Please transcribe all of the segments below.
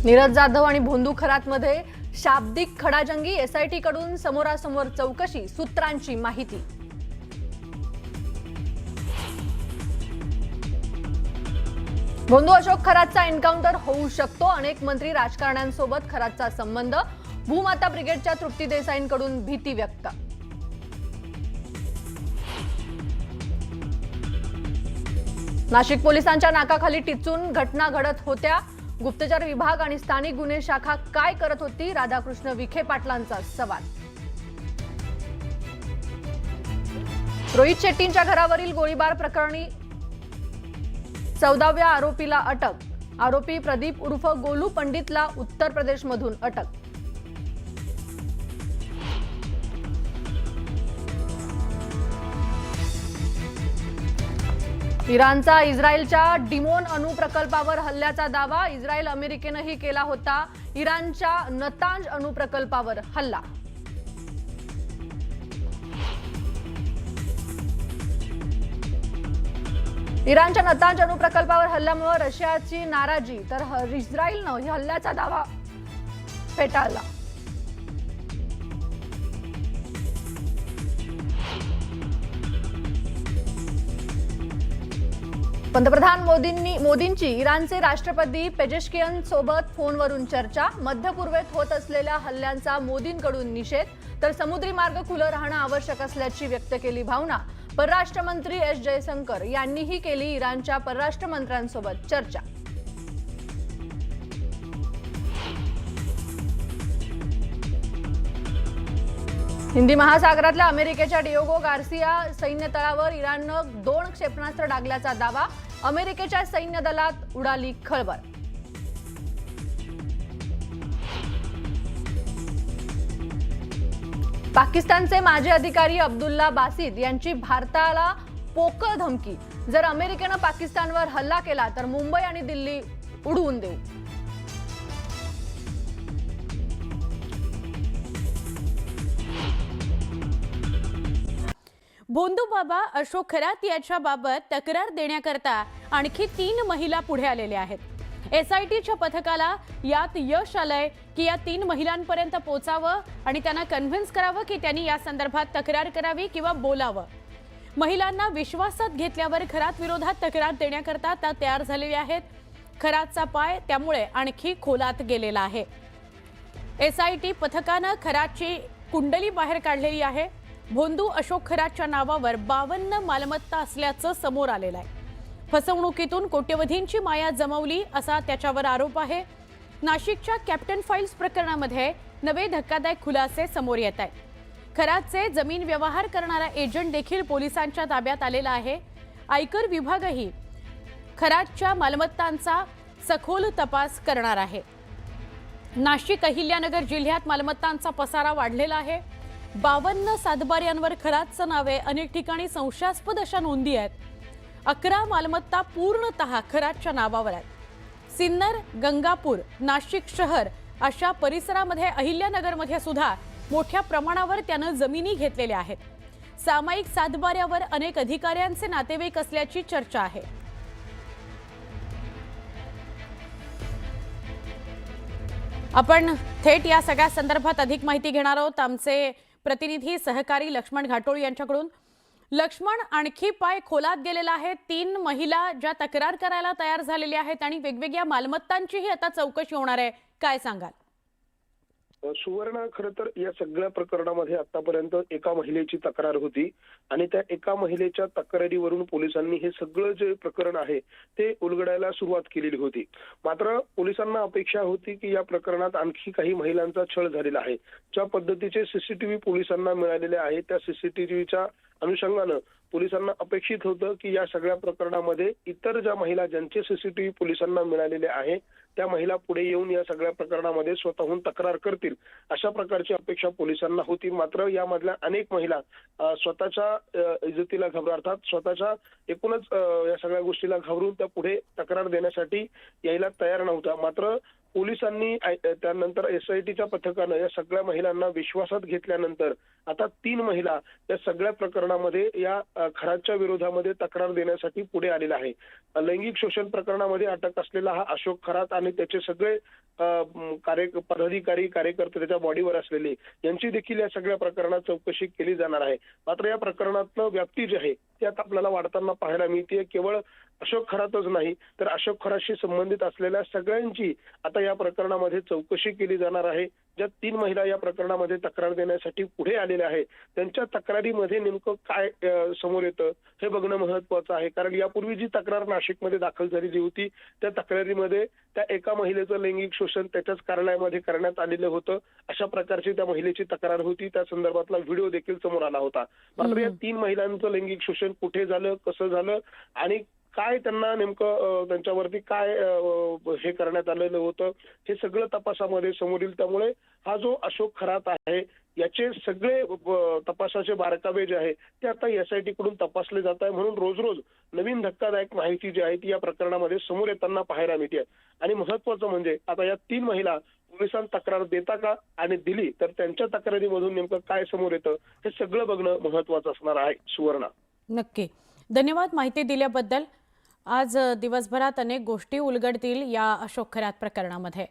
नीरज जाधव आणि भोंदू खरातमध्ये शाब्दिक खडाजंगी, एसआयटी कडून समोरासमोर चौकशी, सूत्रांची माहिती। भोंदू अशोक खरातचा एन्काउंटर होऊ शकतो, अनेक मंत्री राजकारण्यांसोबत खरातचा संबंध, भूमाता ब्रिगेडच्या तृप्ती देसाईंकडून भीती व्यक्त। नाशिक पोलिसांच्या नाकाखाली टिचून घटना घडत होत्या, गुप्तचर विभाग आणि स्थानिक गुन्हे शाखा काय करत होती, राधाकृष्ण विखे पाटलांचा सवाल। रोहित शेट्टींच्या घरावरील गोळीबार प्रकरणी 14व्या आरोपीला अटक, आरोपी प्रदीप उर्फ गोलू पंडितला उत्तर प्रदेशमधून अटक। इराणचा इस्रायलच्या डिमोन अणु प्रकल्पावर हल्ल्याचा दावा, इस्रायल अमेरिकेनेही केला होता इराणच्या नतांज अणु प्रकल्पावर हल्ला। इराणच्या नतांज अणु प्रकल्पावर हल्ल्यामुळे रशियाची नाराजी, तर इस्रायलनं हल्ल्याचा दावा फेटाळला। पंतप्रधान मोदींची इराणचे राष्ट्रपती पेजेश्कियन सोबत फोनवरून चर्चा, मध्य पूर्वेत होत असलेल्या हल्ल्यांचा मोदींकडून निषेध, तर समुद्री मार्ग खुलं राहणं आवश्यक असल्याची व्यक्त केली भावना। परराष्ट्र मंत्री एस जयशंकर यांनीही केली इराणच्या परराष्ट्र मंत्र्यांसोबत चर्चा। हिंदी महासागरातल्या अमेरिकेच्या डियोगो गार्सिया सैन्य तळावर इराणनं 2 क्षेपणास्त्र डागल्याचा दावा, अमेरिकेच्या सैन्य दलात उडाली खळबळ। पाकिस्तानचे माजी अधिकारी अब्दुल्ला बासित यांची भारताला पोकळ धमकी, जर अमेरिकेनं पाकिस्तानवर हल्ला केला तर मुंबई आणि दिल्ली उडवून देऊ। भोंदू बाबा अशोक खरात याच्याबाबत तक्रार देण्याकरता आणखी 3 महिला पुढे आलेल्या आहेत। एसआयटीच्या पथकाला यात यश आलंय की या 3 महिलांपर्यंत पोहोचावं आणि त्यांना कन्व्हिन्स करावं की त्यांनी या संदर्भात तक्रार करावी किंवा बोलावं। महिलांना विश्वासात घेतल्यावर खरात विरोधात तक्रार देण्याकरता त्या तयार झालेल्या आहेत। खरातचा पाय त्यामुळे आणखी खोलात गेलेला आहे। एसआयटी पथकानं खरातची कुंडली बाहेर काढलेली आहे। भोंदू अशोक खरातच्या नावावर 52 मालमत्ता असल्याचं समोर आलेलं आहे। फसवणुकीतून कोट्यवधींची माया जमवली असा त्याच्यावर आरोप आहे। नाशिकच्या कॅप्टन फाइल्स प्रकरणामध्ये नवे धक्कादायक खुलासे समोर येत आहेत। खरातचे जमीन व्यवहार करणारा एजंट देखील पोलिसांच्या ताब्यात आलेला आहे। आयकर विभागही खरातच्या मालमत्तांचा सखोल तपास करणार आहे। नाशिक अहिल्यानगर जिल्ह्यात मालमत्तांचा पसारा वाढलेला आहे। 52 सातबाऱ्यांवर खरातचं नावे अनेक ठिकाणी संशयास्पद अशा नोंदी आहेत। 11 मालमत्ता पूर्णतः खरातच्या नावावर आहेत। सिन्नर, गंगापूर, नाशिक शहर अशा परिसरामध्ये अहिल्यानगरमध्ये सुद्धा मोठ्या प्रमाणावर त्यानं जमिनी घेतलेल्या आहेत। सामायिक सातबाऱ्यावर अनेक अधिकाऱ्यांचे नातेवाईक असल्याची चर्चा आहे। आपण थेट या सगळ्या संदर्भात अधिक माहिती घेणार आहोत आमचे प्रतिनिधी सहकारी लक्ष्मण घाटोळ यांच्याकडून। लक्ष्मण, आणखी पाय खोलात गेलेला आहे। 3 महिला ज्या तक्रार करायला तयार झालेल्या आहेत आणि वेगवेगळ्या मालमत्तांचीही आता चौकशी होणार आहे, काय सांगाल? सुवर्ण, खरं तर या सगळ्या प्रकरणामध्ये आतापर्यंत एका महिलेची तक्रार होती आणि त्या एका महिलेच्या तक्रारीवरून पोलिसांनी हे सगळं जे प्रकरण आहे ते उलगडायला सुरुवात केलेली होती। मात्र पोलिसांना अपेक्षा होती की या प्रकरणात आणखी काही महिलांचा छळ झालेला आहे। ज्या पद्धतीचे सीसीटीव्ही पोलिसांना मिळालेले आहेत त्या सीसीटीव्हीच्या अनुषंगानं पोलिसांना अपेक्षित होतं की या सगळ्या प्रकरणामध्ये इतर ज्या महिला ज्यांचे सीसीटीव्ही पोलिसांना मिळालेले आहे त्या महिला पुढे येऊन या सगळ्या प्रकरणामध्ये स्वतःहून तक्रार करतील अशा प्रकारची अपेक्षा पोलिसांना होती। मात्र यामधल्या अनेक महिला स्वतःच्या इज्जतीला घाबरतात, स्वतःच्या एकूणच या सगळ्या गोष्टीला घाबरून त्या पुढे तक्रार देण्यासाठी यायला तयार नव्हत्या। मात्र पोलिसांनी त्यानंतर एसआयटीच्या पथकानं या सगळ्या महिलांना विश्वासात घेतल्यानंतर आता 3 महिला या सगळ्या प्रकरणामध्ये या खरातच्या विरोधामध्ये तक्रार देण्यासाठी पुढे आलेला आहे। लैंगिक शोषण प्रकरणामध्ये अटक असलेला हा अशोक खरात आणि त्याचे सगळे पदाधिकारी कार्यकर्ते त्याच्या बॉडीवर असलेले यांची देखील या सगळ्या प्रकरणात चौकशी केली जाणार आहे. मात्र या प्रकरणातलं व्याप्ती जी आहे ती आता आपल्याला वाढताना पाहायला मिळते. केवळ अशोक खरातच नाही तर अशोक खराशी संबंधित असलेल्या सगळ्यांची आता या प्रकरणामध्ये चौकशी केली जाणार आहे. ज्या 3 महिला या प्रकरणामध्ये तक्रार देण्यासाठी पुढे आलेल्या आहेत त्यांच्या तक्रारीमध्ये नेमकं काय समोर येतं हे बघणं महत्वाचं आहे. कारण यापूर्वी जी तक्रार नाशिकमध्ये दाखल झालेली होती त्या तक्रारीमध्ये त्या एका महिलेचं लैंगिक शोषण त्याच्याच कार्यालयामध्ये करण्यात आलेलं होतं. अशा प्रकारची त्या महिलेची तक्रार होती. त्या संदर्भातला व्हिडिओ देखील समोर आला होता. मात्र या 3 महिलांचं लैंगिक शोषण कुठे झालं, कसं झालं आणि काय त्यांना नेमकं त्यांच्यावरती काय हे करण्यात आलेलं होतं हे सगळं तपासामध्ये समोर येईल. त्यामुळे हा जो अशोक खरात आहे याचे सगळे तपासाचे बारकावे जे आहे ते आता SIT कडून तपासले जात आहे. म्हणून रोज रोज नवीन धक्कादायक माहिती जी आहे ती या प्रकरणामध्ये समोर येताना पाहायला मिळते. आणि महत्वाचं म्हणजे आता या 3 महिला पोलिसांना तक्रार देता का आणि दिली तर त्यांच्या तक्रारीमधून नेमकं काय समोर येतं हे सगळं बघणं महत्वाचं असणार आहे. सुवर्णा, नक्की धन्यवाद माहिती दिल्याबद्दल. आज दिवसभरात अनेक गोष्टी उलगडतील या अशोक खरात प्रकरणामध्ये.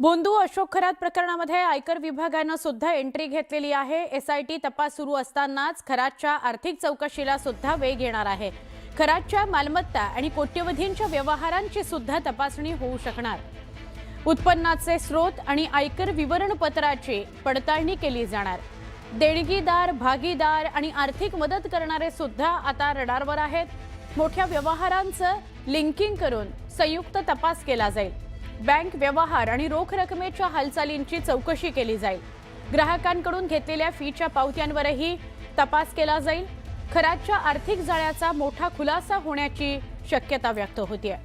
बोंदू अशोक खरात प्रकरणामध्ये आयकर विभागानं सुद्धा एंट्री घेतलेली आहे. SIT तपास सुरू असतानाच खरातच्या आर्थिक चौकशीला सुद्धा वेग येणार आहे. खरातच्या मालमत्ता आणि कोट्यवधींच्या व्यवहारांची सुद्धा तपासणी होऊ शकणार. उत्पन्नाचे स्रोत आणि आयकर विवरणपत्राची पडताळणी केली जाणार. देणगीदार, भागीदार आणि आर्थिक मदत करणारे सुद्धा आता रडारवर आहेत. मोठ्या व्यवहारांचं लिंकिंग करून संयुक्त तपास केला जाईल. बँक व्यवहार आणि रोख रकमेच्या हालचालींची चौकशी केली जाईल. ग्राहकांकडून घेतलेल्या फीच्या पावत्यांवरही तपास केला जाईल. खरातच्या आर्थिक जाळ्याचा मोठा खुलासा होण्याची शक्यता व्यक्त होतीये.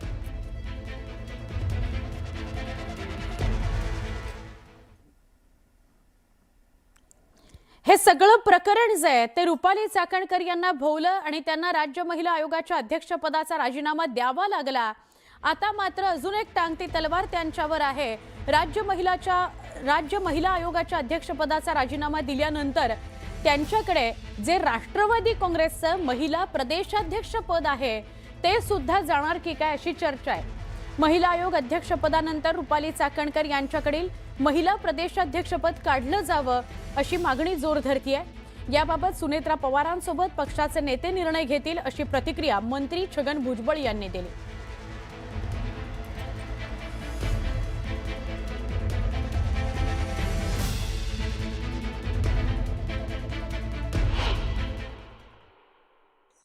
हे सगळं प्रकरण जे आहे ते रुपाली चाकणकर यांना भोवलं आणि त्यांना राज्य महिला आयोगाच्या अध्यक्षपदाचा राजीनामा द्यावा लागला. आता मात्र अजून एक टांगती तलवार त्यांच्यावर आहे. राज्य महिला आयोगाच्या अध्यक्षपदाचा राजीनामा दिल्यानंतर त्यांच्याकडे जे राष्ट्रवादी काँग्रेसचं महिला प्रदेशाध्यक्ष पद आहे ते सुद्धा जाणार की काय अशी चर्चा आहे. महिला आयोग अध्यक्षपदानंतर रुपाली चाकणकर यांच्याकडील महिला प्रदेशाध्यक्षपद काढलं जावं अशी मागणी जोर धरतीये. याबाबत सुनेत्रा पवारांसोबत पक्षाचे नेते निर्णय घेतील अशी प्रतिक्रिया मंत्री छगन भुजबळ यांनी दिली.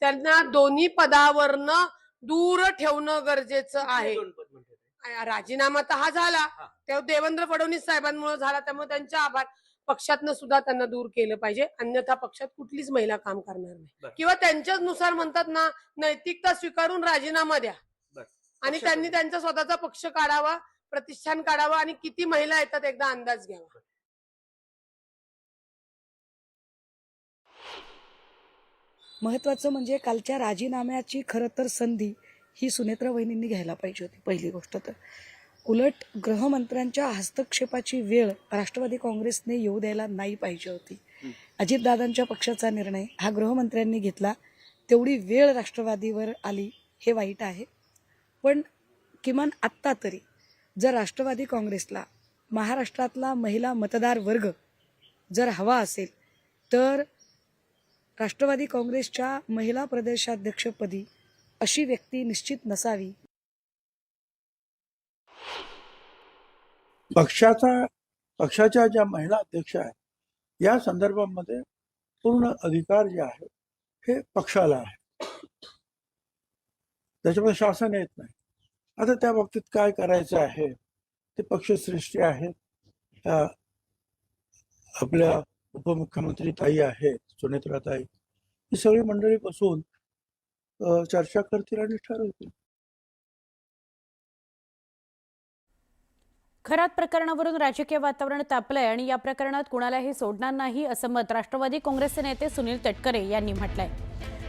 त्यांना दोन्ही पदावरनं दूर ठेवणं गरजेचं आहे. राजीनामा तर हा झाला तेव्हा देवेंद्र फडणवीस साहेबांमुळे झाला, त्यामुळे त्यांचे आभार. पक्षातनं सुद्धा त्यांना दूर केलं पाहिजे, अन्यथा पक्षात कुठलीच महिला काम करणार नाही. किंवा त्यांच्याच नुसार म्हणतात ना, नैतिकता स्वीकारून राजीनामा द्या आणि त्यांनी त्यांचा स्वतःचा पक्ष काढावा, प्रतिष्ठान काढावा आणि किती महिला येतात एकदा अंदाज घ्यावा. महत्त्वाचं म्हणजे कालच्या राजीनाम्याची खरं तर संधी ही सुनेत्रा वहिनींनी घ्यायला पाहिजे होती. पहिली गोष्ट तर उलट गृहमंत्र्यांच्या हस्तक्षेपाची वेळ राष्ट्रवादी काँग्रेसने येऊ द्यायला नाही पाहिजे होती. अजितदादांच्या पक्षाचा निर्णय हा गृहमंत्र्यांनी घेतला, तेवढी वेळ राष्ट्रवादीवर आली, हे वाईट आहे. पण किमान आत्ता तरी जर राष्ट्रवादी काँग्रेसला महाराष्ट्रातला महिला मतदार वर्ग जर हवा असेल तर राष्ट्रवादी काँग्रेसच्या महिला प्रदेशाध्यक्षपदी अशी व्यक्ती निश्चित नसावी. पक्षाच्या ज्या महिला अध्यक्ष आहेत या संदर्भामध्ये पूर्ण अधिकार जे आहे हे पक्षाला आहे, त्याच्यामध्ये शासन येत नाही. आता त्या बाबतीत काय करायचं आहे ते पक्षश्रेष्ठी आहेत, आपल्या उपमुख्यमंत्री ताई आहेत, सुनेत्रा ताई, ही सगळी मंडळी बसून चर्चा करतील आणि ठरवतील. खरात प्रकरणावरून राजकीय वातावरण तापलंय आणि या प्रकरणात कुणालाही सोडणार नाही असं मत राष्ट्रवादी काँग्रेसचे नेते सुनील तटकरे यांनी म्हटलंय.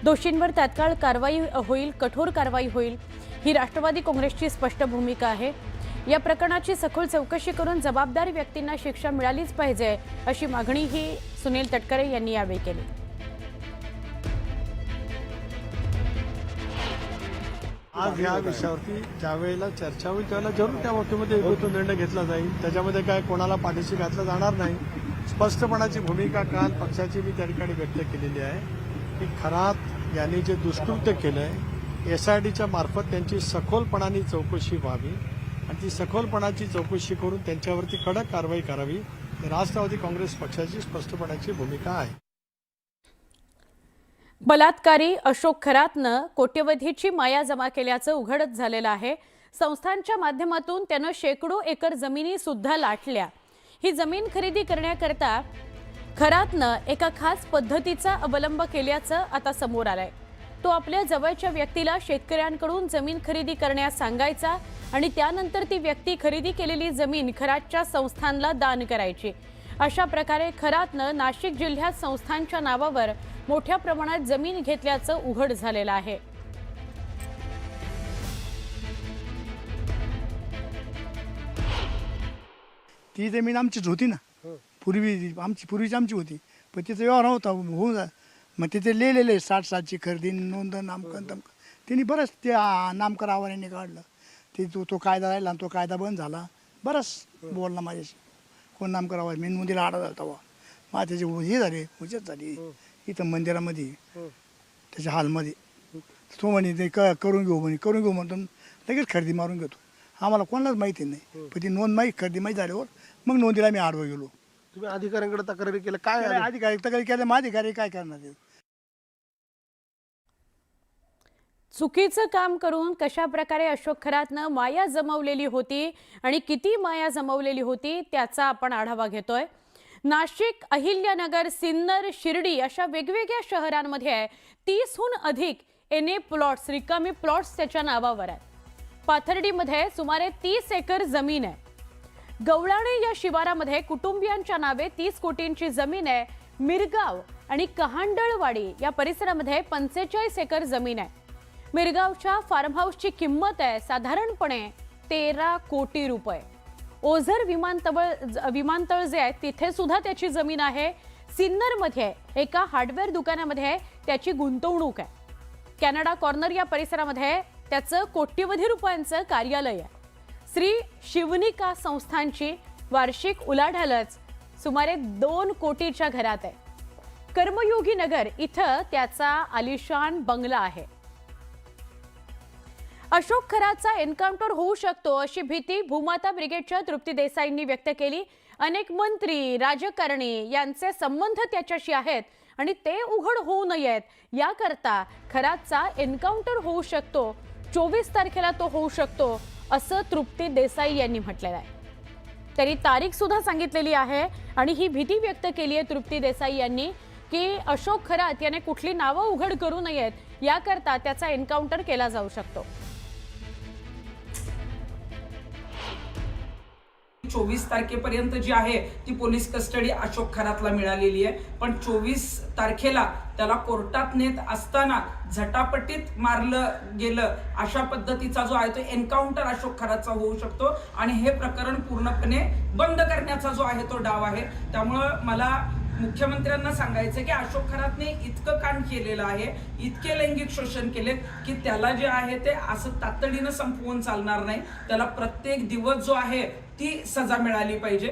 दोषींवर तात्काळ कारवाई होईल, कठोर कारवाई होईल, ही राष्ट्रवादी काँग्रेसची स्पष्ट भूमिका आहे. या प्रकरणाची सखोल चौकशी करून जबाबदार व्यक्तींना शिक्षा मिळालीच पाहिजे अशी मागणीही सुनील तटकरे यांनी यावेळी केली. आज या विषयावरती ज्या वेळेला चर्चा होईल त्यावेळेला जरूर त्या बाबतीमध्ये एकत्रित निर्णय घेतला जाईल. त्याच्यामध्ये काय कोणाला पाठीशी घातलं जाणार नाही. स्पष्टपणाची भूमिका काल पक्षाची मी त्या ठिकाणी व्यक्त केलेली आहे की खरात यांनी जे दुष्कृत्य केलंय SITच्या मार्फत त्यांची सखोलपणाने चौकशी व्हावी आणि ती सखोलपणाची चौकशी करून त्यांच्यावरती कडक कारवाई करावी. राष्ट्रवादी काँग्रेस पक्षाची स्पष्टपणाची भूमिका आहे. बलात्कारी अशोक खरातनं कोट्यवधीची माया जमा केल्याचं उघडच झालेलं आहे. संस्थांच्या माध्यमातून त्यानं शेकडो एकर जमिनी सुद्धा लाटल्या. ही जमीन खरेदी करण्याकरता खरातनं एका खास पद्धतीचा अवलंब केल्याचं आता समोर आलंय. तो आपल्या जवळच्या व्यक्तीला शेतकऱ्यांकडून जमीन खरेदी करण्यास सांगायचा आणि त्यानंतर ती व्यक्ती खरेदी केलेली जमीन खरातच्या संस्थांना दान करायची. अशा प्रकारे खरातनं नाशिक जिल्ह्यात संस्थांच्या नावावर मोठ्या प्रमाणात जमीन घेतल्याचं उघड झालेलं आहे. ती जमीन आमचीच होती ना, पूर्वीची आमची होती, पण तिचा व्यवहार होता होऊन जा. मग तिथे लिहिलेले 60-60ची खरेदी नोंद नामकरण तमकरण त्यांनी बरंच ते नामकर आव्हानाने काढलं. ते तो कायदा राहिला आणि तो कायदा बंद झाला. बरंच बोलला माझ्याशी कोण नामकर आव्हान मी नोंदीला आडा झाला तेव्हा मग त्याची हे झाले हुजत झाली इथं मंदिरामध्ये त्याच्या हॉलमध्ये. तो म्हणे ते करून घेऊ म्हणतो लगेच खरेदी मारून घेतो. आम्हाला कोणालाच माहिती नाही, पण ती नोंद खरेदी माहिती झाल्यावर मग नोंदीला मी आडवं गेलो. तुम्ही अधिकाऱ्यांकडे तक्रारी केलं काय अधिकारी तक्रारी केल्या मग अधिकारी काय करणार ते. चुकीचं काम करून कशा प्रकारे अशोक खरातनं माया जमवलेली होती आणि किती माया जमवलेली होती त्याचा आपण आढावा घेतोय. नाशिक, अहिल्यानगर, सिन्नर, शिर्डी अशा वेगवेगळ्या शहरांमध्ये 30हून अधिक NA प्लॉट्स रिकामी प्लॉट्स त्याच्या नावावर आहेत. पाथर्डीमध्ये सुमारे 30 एकर जमीन आहे. गवळाणे या शिवारामध्ये कुटुंबियांच्या नावे 30 कोटींची जमीन आहे. मिरगाव आणि कहांडळवाडी या परिसरामध्ये 45 एकर जमीन आहे. मिरगावच्या फार्म हाऊसची किंमत आहे साधारणपणे 13 कोटी रुपये. ओझर विमानतळ जे आहे तिथे सुद्धा त्याची जमीन आहे. सिन्नरमध्ये एका हार्डवेअर दुकानामध्ये त्याची गुंतवणूक आहे. कॅनडा कॉर्नर या परिसरामध्ये त्याचं कोट्यवधी रुपयांचं कार्यालय आहे. श्री शिवनिका संस्थांची वार्षिक उलाढालच सुमारे 2 कोटीच्या घरात आहे. कर्मयोगी नगर इथं त्याचा आलिशान बंगला आहे. अशोक खरातचा एन्काउंटर होऊ शकतो अशी भीती भूमाता ब्रिगेडच्या तृप्ती देसाईंनी व्यक्त केली. अनेक मंत्री, राजकारणी यांचे संबंध त्याच्याशी आहेत आणि ते उघड होऊ नयेत याकरता खरातचा एन्काउंटर होऊ शकतो. 24 तारखेला तो होऊ शकतो असं तृप्ती देसाई यांनी म्हटलेलं आहे. त्यांनी तारीख सुद्धा सांगितलेली आहे आणि ही भीती व्यक्त केली आहे तृप्ती देसाई यांनी की अशोक खरात याने कुठली नावं उघड करू नयेत याकरता त्याचा एन्काउंटर केला जाऊ शकतो. 24 तारखेपर्यंत जी आहे ती पोलीस कस्टडी अशोक खरातला मिळालेली आहे. पण 24 तारखेला त्याला कोर्टात नेत असताना झटापटीत मारलं गेलं अशा पद्धतीचा जो आहे तो एन्काउंटर अशोक खरातचा होऊ शकतो आणि हे प्रकरण पूर्णपणे बंद करण्याचा जो आहे तो डाव आहे. त्यामुळं मला मुख्यमंत्र्यांना सांगायचं की अशोक खरातने इतकं कांड केलेलं आहे, इतके लैंगिक शोषण केलेत की त्याला जे आहे ते असं तातडीनं संपवून चालणार नाही. त्याला प्रत्येक दिवस जो आहे ती सजा मिळाली पाहिजे.